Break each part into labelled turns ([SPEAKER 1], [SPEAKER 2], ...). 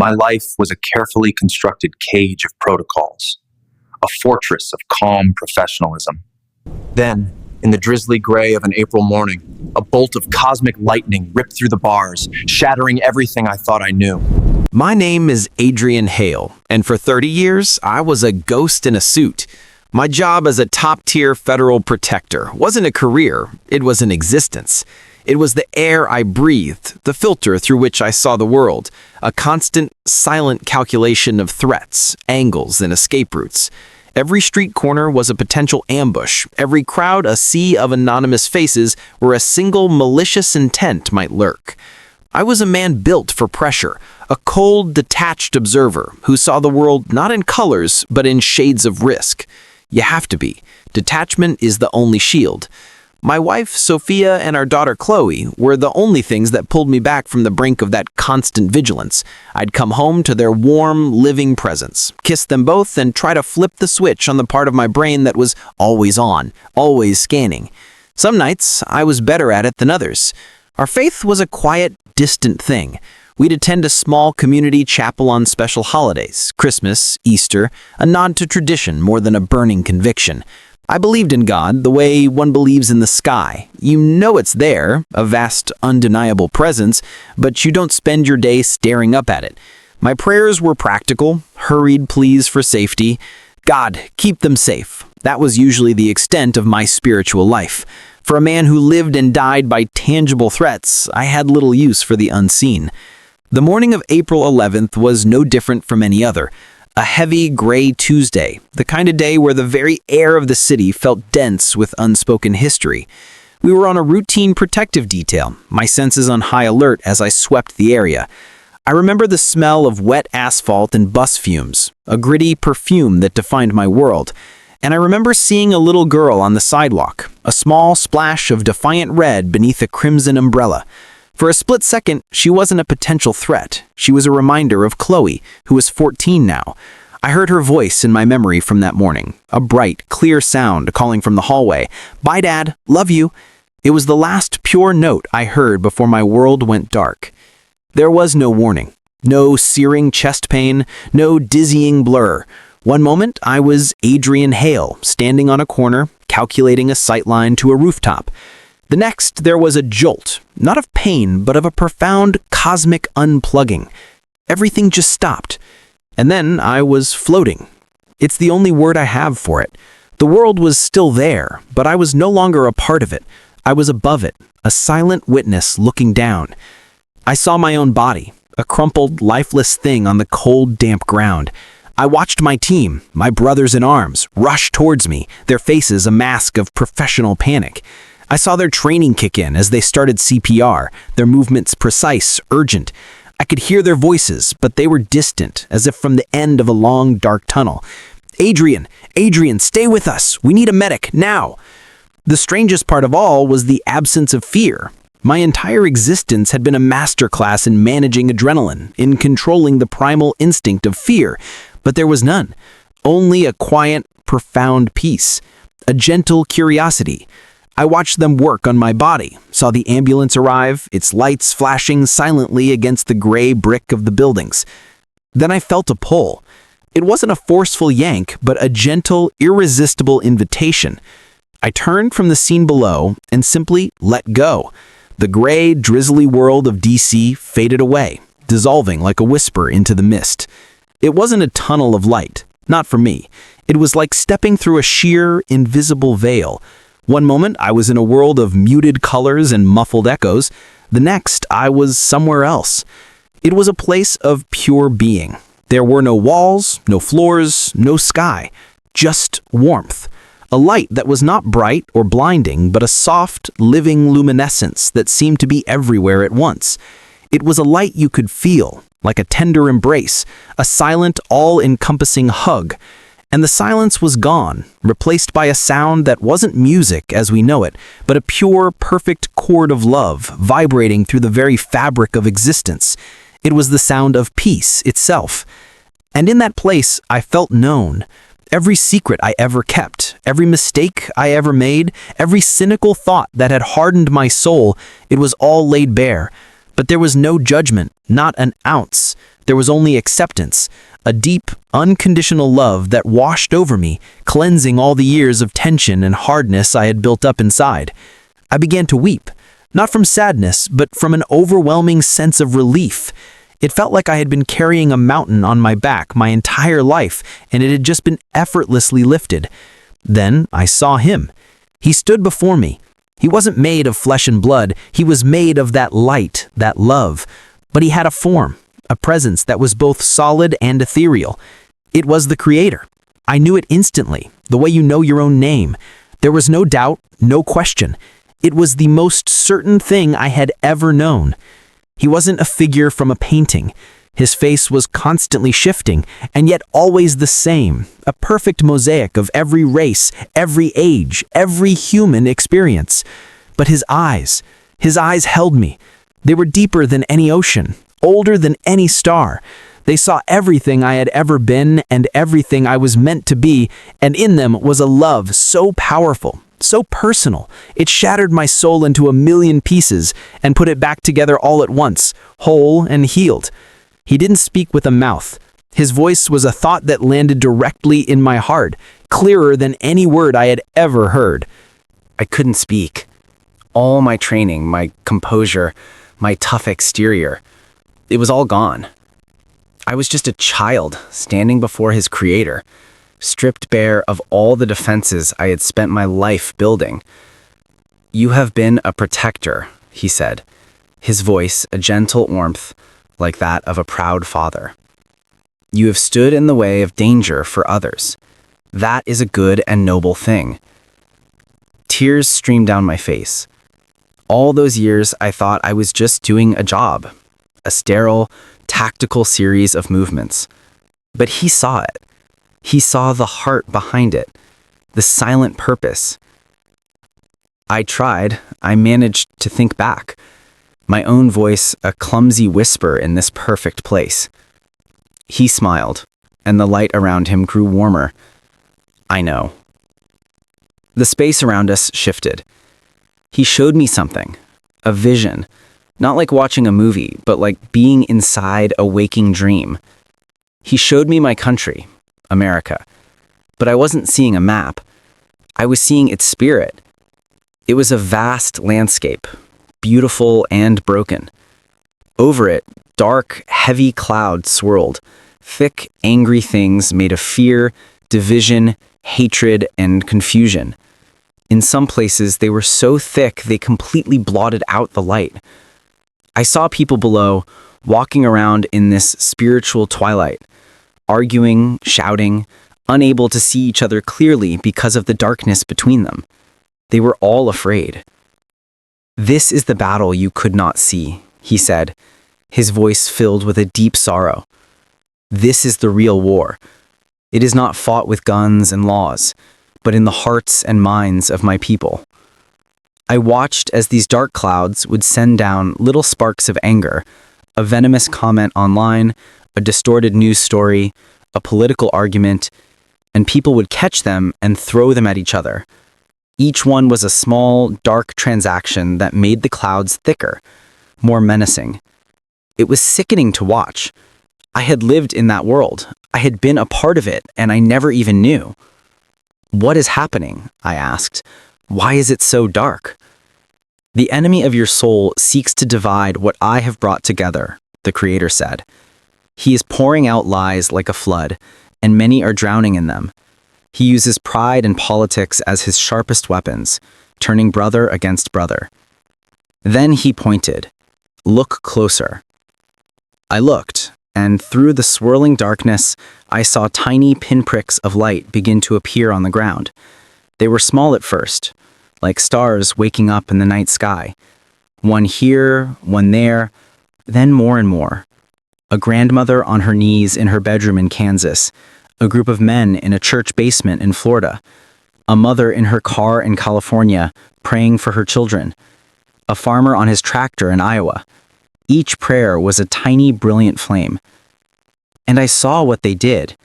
[SPEAKER 1] My life was a carefully constructed cage of protocols, a fortress of calm professionalism. Then, in the drizzly gray of an April morning, a bolt of cosmic lightning ripped through the bars, shattering everything I thought I knew.
[SPEAKER 2] My name is Adrian Hale, and for 30 years, I was a ghost in a suit. My job as a top-tier federal protector wasn't a career, it was an existence. It was the air I breathed, the filter through which I saw the world, a constant, silent calculation of threats, angles, and escape routes. Every street corner was a potential ambush, every crowd a sea of anonymous faces where a single malicious intent might lurk. I was a man built for pressure, a cold, detached observer who saw the world not in colors, but in shades of risk. You have to be. Detachment is the only shield. My wife, Sophia, and our daughter, Chloe, were the only things that pulled me back from the brink of that constant vigilance. I'd come home to their warm, living presence, kiss them both, and try to flip the switch on the part of my brain that was always on, always scanning. Some nights, I was better at it than others. Our faith was a quiet, distant thing. We'd attend a small community chapel on special holidays, Christmas, Easter, a nod to tradition more than a burning conviction. I believed in God the way one believes in the sky. You know it's there, a vast, undeniable presence, but you don't spend your day staring up at it. My prayers were practical, hurried pleas for safety. God, keep them safe. That was usually the extent of my spiritual life. For a man who lived and died by tangible threats, I had little use for the unseen. The morning of April 11th was no different from any other. A heavy, gray Tuesday, the kind of day where the very air of the city felt dense with unspoken history. We were on a routine protective detail, my senses on high alert as I swept the area. I remember the smell of wet asphalt and bus fumes, a gritty perfume that defined my world. And I remember seeing a little girl on the sidewalk, a small splash of defiant red beneath a crimson umbrella. For a split second, she wasn't a potential threat. She was a reminder of Chloe, who was 14 now. I heard her voice in my memory from that morning, a bright, clear sound calling from the hallway. "Bye, Dad. Love you." It was the last pure note I heard before my world went dark. There was no warning, no searing chest pain, no dizzying blur. One moment, I was Adrian Hale, standing on a corner, calculating a sightline to a rooftop. The next, there was a jolt, not of pain, but of a profound cosmic unplugging. Everything just stopped. And then I was floating. It's the only word I have for it. The world was still there, but I was no longer a part of it. I was above it, a silent witness looking down. I saw my own body, a crumpled, lifeless thing on the cold, damp ground. I watched my team, my brothers in arms, rush towards me, their faces a mask of professional panic. I saw their training kick in as they started CPR, their movements precise, urgent. I could hear their voices, but they were distant, as if from the end of a long, dark tunnel. Adrian, stay with us. We need a medic, now." The strangest part of all was the absence of fear. My entire existence had been a masterclass in managing adrenaline, in controlling the primal instinct of fear, but there was none. Only a quiet, profound peace, a gentle curiosity. I watched them work on my body, saw the ambulance arrive, its lights flashing silently against the gray brick of the buildings. Then I felt a pull. It wasn't a forceful yank, but a gentle, irresistible invitation. I turned from the scene below and simply let go. The gray, drizzly world of DC faded away, dissolving like a whisper into the mist. It wasn't a tunnel of light, not for me. It was like stepping through a sheer, invisible veil. One moment, I was in a world of muted colors and muffled echoes. The next, I was somewhere else. It was a place of pure being. There were no walls, no floors, no sky, just warmth. A light that was not bright or blinding, but a soft, living luminescence that seemed to be everywhere at once. It was a light you could feel, like a tender embrace, a silent, all-encompassing hug. And the silence was gone, replaced by a sound that wasn't music as we know it, but a pure, perfect chord of love vibrating through the very fabric of existence. It was the sound of peace itself. And in that place, I felt known. Every secret I ever kept, every mistake I ever made, every cynical thought that had hardened my soul, it was all laid bare. But there was no judgment, not an ounce. There was only acceptance, a deep, unconditional love that washed over me, cleansing all the years of tension and hardness I had built up inside. I began to weep, not from sadness, but from an overwhelming sense of relief. It felt like I had been carrying a mountain on my back my entire life, and it had just been effortlessly lifted. Then I saw him. He stood before me. He wasn't made of flesh and blood. He was made of that light, that love. But he had a form, a presence that was both solid and ethereal. It was the Creator. I knew it instantly, the way you know your own name. There was no doubt, no question. It was the most certain thing I had ever known. He wasn't a figure from a painting. His face was constantly shifting, and yet always the same, a perfect mosaic of every race, every age, every human experience. But his eyes held me. They were deeper than any ocean, older than any star. They saw everything I had ever been and everything I was meant to be, and in them was a love so powerful, so personal. It shattered my soul into a million pieces and put it back together all at once, whole and healed. He didn't speak with a mouth. His voice was a thought that landed directly in my heart, clearer than any word I had ever heard.
[SPEAKER 3] I couldn't speak. All my training, my composure, my tough exterior, it was all gone. I was just a child standing before his Creator, stripped bare of all the defenses I had spent my life building. "You have been a protector," he said, his voice a gentle warmth like that of a proud father. "You have stood in the way of danger for others. That is a good and noble thing." Tears streamed down my face. All those years I thought I was just doing a job, a sterile, tactical series of movements. But he saw it. He saw the heart behind it, the silent purpose. I managed to think back, my own voice a clumsy whisper in this perfect place. He smiled, and the light around him grew warmer. "I know." The space around us shifted. He showed me something, a vision, not like watching a movie, but like being inside a waking dream. He showed me my country, America, but I wasn't seeing a map. I was seeing its spirit. It was a vast landscape, beautiful and broken. Over it, dark, heavy clouds swirled, thick, angry things made of fear, division, hatred, and confusion. In some places, they were so thick they completely blotted out the light. I saw people below, walking around in this spiritual twilight, arguing, shouting, unable to see each other clearly because of the darkness between them. They were all afraid. "This is the battle you could not see," he said, his voice filled with a deep sorrow. "This is the real war. It is not fought with guns and laws, but in the hearts and minds of my people." I watched as these dark clouds would send down little sparks of anger, a venomous comment online, a distorted news story, a political argument, and people would catch them and throw them at each other. Each one was a small, dark transaction that made the clouds thicker, more menacing. It was sickening to watch. I had lived in that world. I had been a part of it, and I never even knew. "What is happening?" I asked. "Why is it so dark?" "The enemy of your soul seeks to divide what I have brought together," the Creator said. "He is pouring out lies like a flood, and many are drowning in them. He uses pride and politics as his sharpest weapons, turning brother against brother." Then he pointed. "Look closer." I looked, and through the swirling darkness, I saw tiny pinpricks of light begin to appear on the ground. They were small at first, like stars waking up in the night sky. One here, one there, then more and more. A grandmother on her knees in her bedroom in Kansas, a group of men in a church basement in Florida, a mother in her car in California praying for her children, a farmer on his tractor in Iowa. Each prayer was a tiny, brilliant flame. And I saw what they did.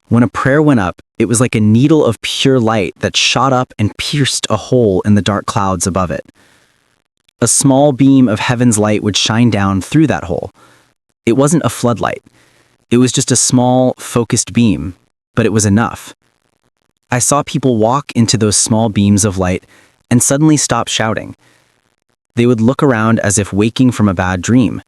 [SPEAKER 3] When a prayer went up, it was like a needle of pure light that shot up and pierced a hole in the dark clouds above it. A small beam of heaven's light would shine down through that hole. It wasn't a floodlight. It was just a small, focused beam, but it was enough. I saw people walk into those small beams of light and suddenly stop shouting. They would look around as if waking from a bad dream.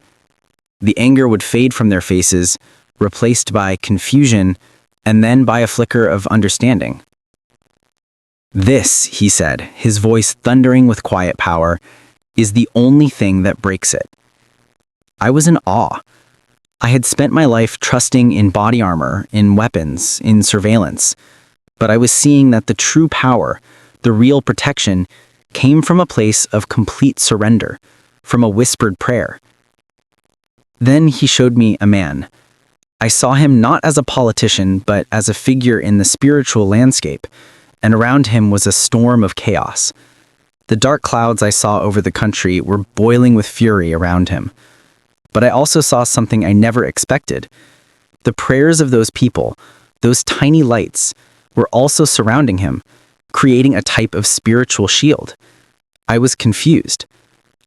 [SPEAKER 3] The anger would fade from their faces, replaced by confusion, and then by a flicker of understanding. "This," he said, his voice thundering with quiet power, "is the only thing that breaks it." I was in awe. I had spent my life trusting in body armor, in weapons, in surveillance, but I was seeing that the true power, the real protection, came from a place of complete surrender, from a whispered prayer. Then he showed me a man. I saw him not as a politician, but as a figure in the spiritual landscape, and around him was a storm of chaos. The dark clouds I saw over the country were boiling with fury around him. But I also saw something I never expected. The prayers of those people, those tiny lights, were also surrounding him, creating a type of spiritual shield. I was confused.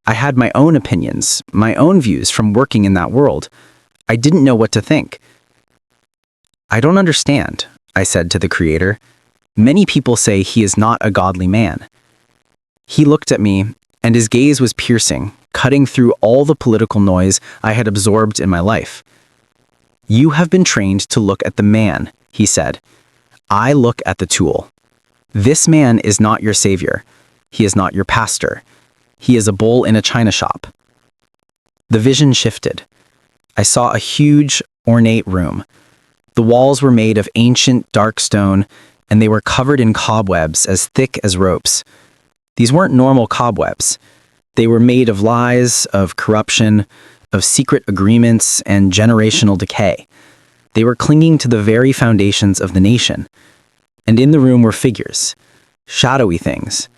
[SPEAKER 3] I had my own opinions, my own views from working in that world. I didn't know what to think. "I don't understand," I said to the Creator. "Many people say he is not a godly man." He looked at me, and his gaze was piercing, cutting through all the political noise I had absorbed in my life. "You have been trained to look at the man," he said. "I look at the tool. This man is not your savior. He is not your pastor. He is a bull in a china shop." The vision shifted. I saw a huge, ornate room. The walls were made of ancient, dark stone, and they were covered in cobwebs as thick as ropes. These weren't normal cobwebs. They were made of lies, of corruption, of secret agreements, and generational decay. They were clinging to the very foundations of the nation. And in the room were figures, shadowy things,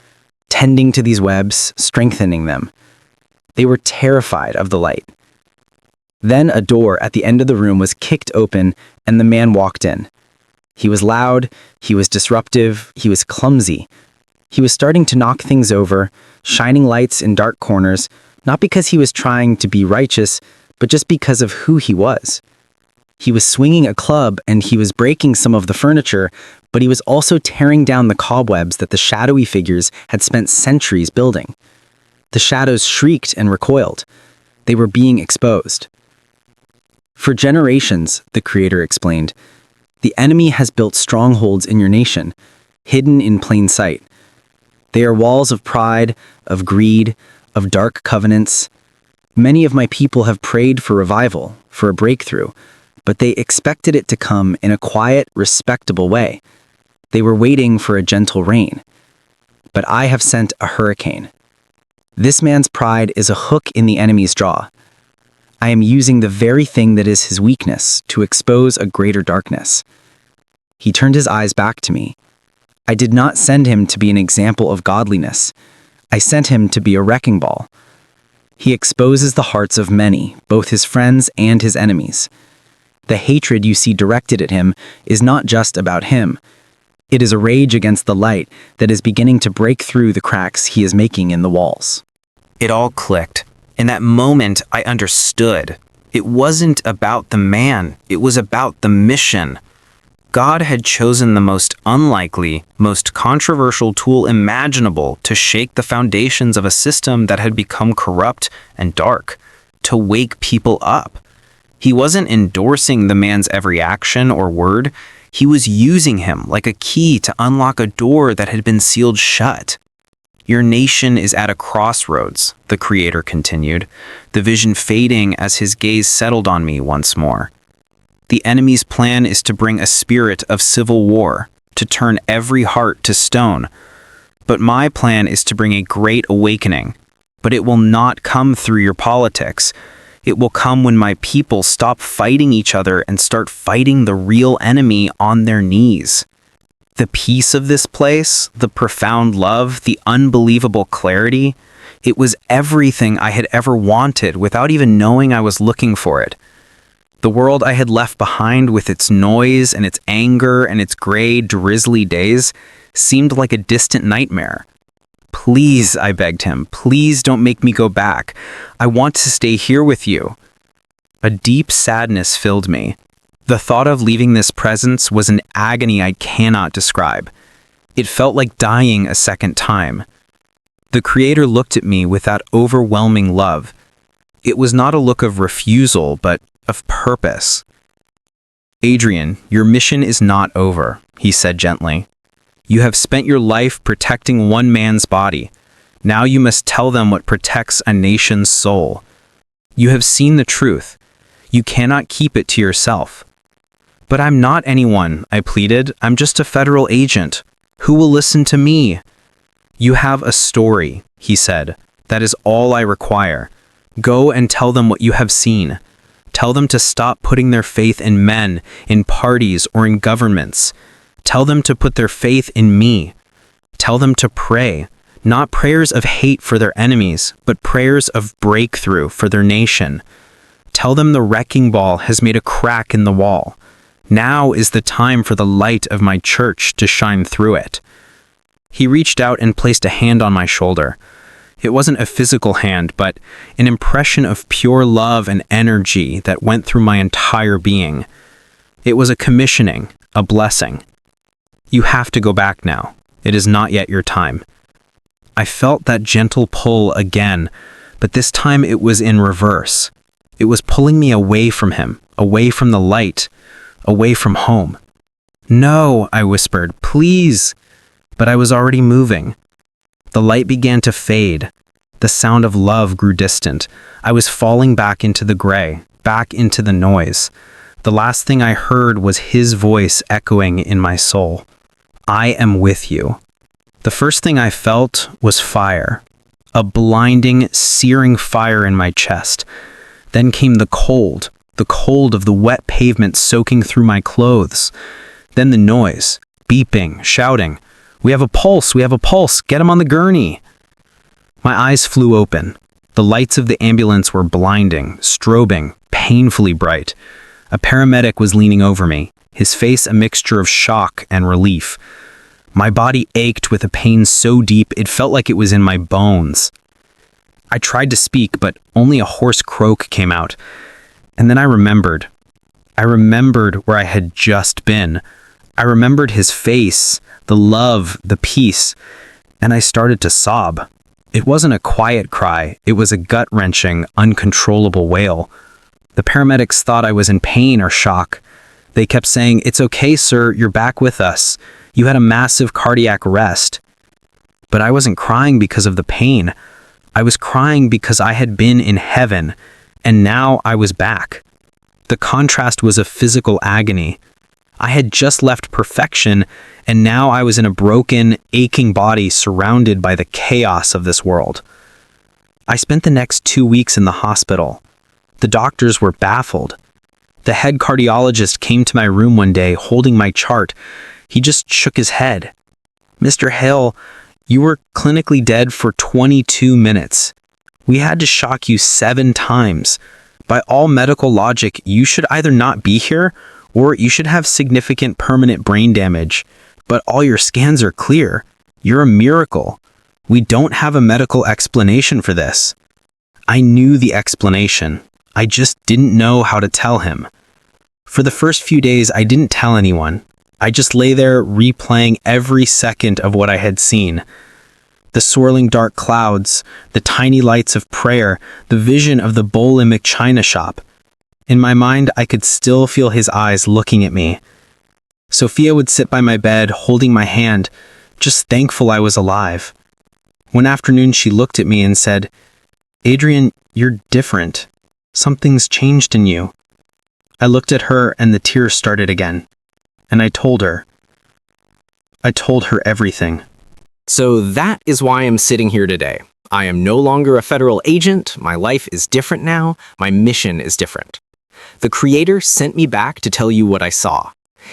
[SPEAKER 3] tending to these webs, strengthening them. They were terrified of the light. Then a door at the end of the room was kicked open, and the man walked in. He was loud, he was disruptive, he was clumsy. He was starting to knock things over, shining lights in dark corners, not because he was trying to be righteous, but just because of who he was. He was swinging a club and he was breaking some of the furniture, but he was also tearing down the cobwebs that the shadowy figures had spent centuries building. The shadows shrieked and recoiled. They were being exposed. "For generations," the Creator explained, "the enemy has built strongholds in your nation, hidden in plain sight. They are walls of pride, of greed, of dark covenants. Many of my people have prayed for revival, for a breakthrough, but they expected it to come in a quiet, respectable way. They were waiting for a gentle rain. But I have sent a hurricane. This man's pride is a hook in the enemy's jaw. I am using the very thing that is his weakness to expose a greater darkness." He turned his eyes back to me. "I did not send him to be an example of godliness. I sent him to be a wrecking ball. He exposes the hearts of many, both his friends and his enemies. The hatred you see directed at him is not just about him. It is a rage against the light that is beginning to break through the cracks he is making in the walls."
[SPEAKER 2] It all clicked. In that moment, I understood. It wasn't about the man. It was about the mission. God had chosen the most unlikely, most controversial tool imaginable to shake the foundations of a system that had become corrupt and dark, to wake people up. He wasn't endorsing the man's every action or word. He was using him like a key to unlock a door that had been sealed shut. "Your nation is at a crossroads," the Creator continued, the vision fading as his gaze settled on me once more. "The enemy's plan is to bring a spirit of civil war, to turn every heart to stone. But my plan is to bring a great awakening. But it will not come through your politics. It will come when my people stop fighting each other and start fighting the real enemy on their knees. The peace of this place, the profound love, the unbelievable clarity, it was everything I had ever wanted without even knowing I was looking for it. The world I had left behind with its noise and its anger and its gray, drizzly days seemed like a distant nightmare. Please, I begged him, please don't make me go back. I want to stay here with you.
[SPEAKER 3] A deep sadness filled me. The thought of leaving this presence was an agony I cannot describe. It felt like dying a second time. The Creator looked at me with that overwhelming love. It was not a look of refusal, but of purpose. "Adrian, your mission is not over," he said gently. "You have spent your life protecting one man's body. Now you must tell them what protects a nation's soul. You have seen the truth. You cannot keep it to yourself." "But I'm not anyone," I pleaded. "I'm just a federal agent. Who will listen to me?" "You have a story," he said. "That is all I require. Go and tell them what you have seen. Tell them to stop putting their faith in men, in parties, or in governments. Tell them to put their faith in me. Tell them to pray, not prayers of hate for their enemies, but prayers of breakthrough for their nation. Tell them the wrecking ball has made a crack in the wall. Now is the time for the light of my church to shine through it." He reached out and placed a hand on my shoulder. It wasn't a physical hand, but an impression of pure love and energy that went through my entire being. It was a commissioning, a blessing. "You have to go back now. It is not yet your time." I felt that gentle pull again, but this time it was in reverse. It was pulling me away from him, away from the light, away from home. "No," I whispered, "please." But I was already moving. The light began to fade. The sound of love grew distant. I was falling back into the gray, back into the noise. The last thing I heard was his voice echoing in my soul. "I am with you." The first thing I felt was fire, a blinding, searing fire in my chest. Then came the cold of the wet pavement soaking through my clothes. Then the noise, beeping, shouting, we have a pulse, get him on the gurney." My eyes flew open. The lights of the ambulance were blinding, strobing, painfully bright. A paramedic was leaning over me, his face a mixture of shock and relief. My body ached with a pain so deep it felt like it was in my bones. I tried to speak, but only a hoarse croak came out. And then I remembered. I remembered where I had just been. I remembered his face, the love, the peace, and I started to sob. It wasn't a quiet cry, it was a gut-wrenching, uncontrollable wail. The paramedics thought I was in pain or shock. They kept saying, "It's okay, sir, you're back with us. You had a massive cardiac arrest." But I wasn't crying because of the pain. I was crying because I had been in heaven, and now I was back. The contrast was a physical agony. I had just left perfection, and now I was in a broken, aching body surrounded by the chaos of this world. I spent the next 2 weeks in the hospital. The doctors were baffled. The head cardiologist came to my room one day holding my chart. He just shook his head. "Mr. Hale, you were clinically dead for 22 minutes. We had to shock you 7 times. By all medical logic, you should either not be here or you should have significant permanent brain damage. But all your scans are clear. You're a miracle. We don't have a medical explanation for this." I knew the explanation. I just didn't know how to tell him. For the first few days, I didn't tell anyone. I just lay there replaying every second of what I had seen. The swirling dark clouds, the tiny lights of prayer, the vision of the Bolimic china shop. In my mind, I could still feel his eyes looking at me. Sophia would sit by my bed, holding my hand, just thankful I was alive. One afternoon, she looked at me and said, "Adrian, you're different. Something's changed in you." I looked at her and the tears started again. And I told her everything.
[SPEAKER 2] So that is why I'm sitting here today. I am no longer a federal agent. My life is different now. My mission is different. The Creator sent me back to tell you what I saw.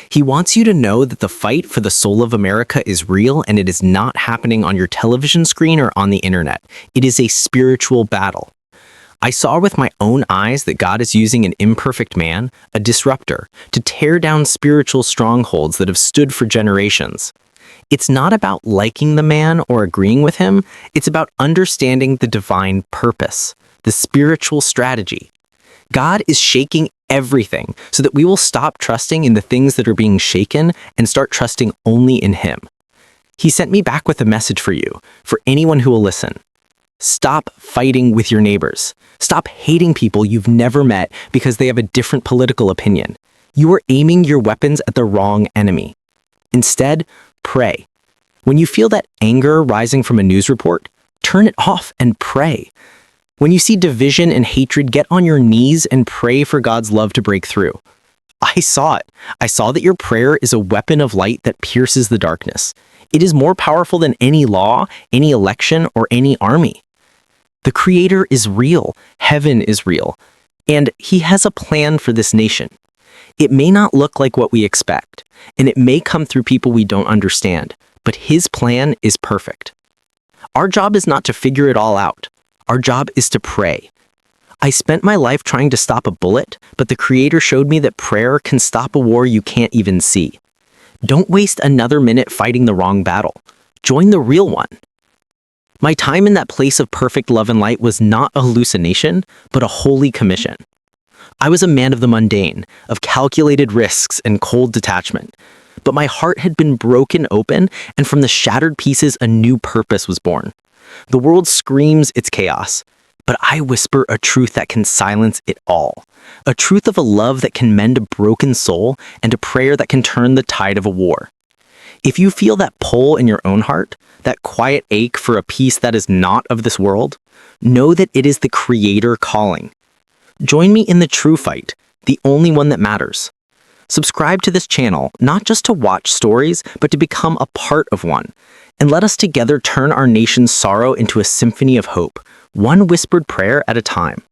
[SPEAKER 2] He wants you to know that the fight for the soul of America is real, and it is not happening on your television screen or on the internet. It is a spiritual battle. I saw with my own eyes that God is using an imperfect man, a disruptor, to tear down spiritual strongholds that have stood for generations. It's not about liking the man or agreeing with him. It's about understanding the divine purpose, the spiritual strategy.
[SPEAKER 3] God is shaking everything so that we will stop trusting in the things that are being shaken and start trusting only in Him. He sent me back with a message for you, for anyone who will listen. Stop fighting with your neighbors. Stop hating people you've never met because they have a different political opinion. You are aiming your weapons at the wrong enemy. Instead, pray. When you feel that anger rising from a news report, turn it off and pray. When you see division and hatred, get on your knees and pray for God's love to break through. I saw it. I saw that your prayer is a weapon of light that pierces the darkness. It is more powerful than any law, any election, or any army. The Creator is real. Heaven is real. And He has a plan for this nation. It may not look like what we expect, and it may come through people we don't understand, but His plan is perfect. Our job is not to figure it all out. Our job is to pray. I spent my life trying to stop a bullet, but the Creator showed me that prayer can stop a war you can't even see. Don't waste another minute fighting the wrong battle. Join the real one. My time in that place of perfect love and light was not a hallucination, but a holy commission. I was a man of the mundane, of calculated risks and cold detachment. But my heart had been broken open, and from the shattered pieces a new purpose was born. The world screams its chaos, but I whisper a truth that can silence it all. A truth of a love that can mend a broken soul and a prayer that can turn the tide of a war. If you feel that pull in your own heart, that quiet ache for a peace that is not of this world, know that it is the Creator calling. Join me in the true fight, the only one that matters. Subscribe to this channel, not just to watch stories, but to become a part of one. And let us together turn our nation's sorrow into a symphony of hope, one whispered prayer at a time.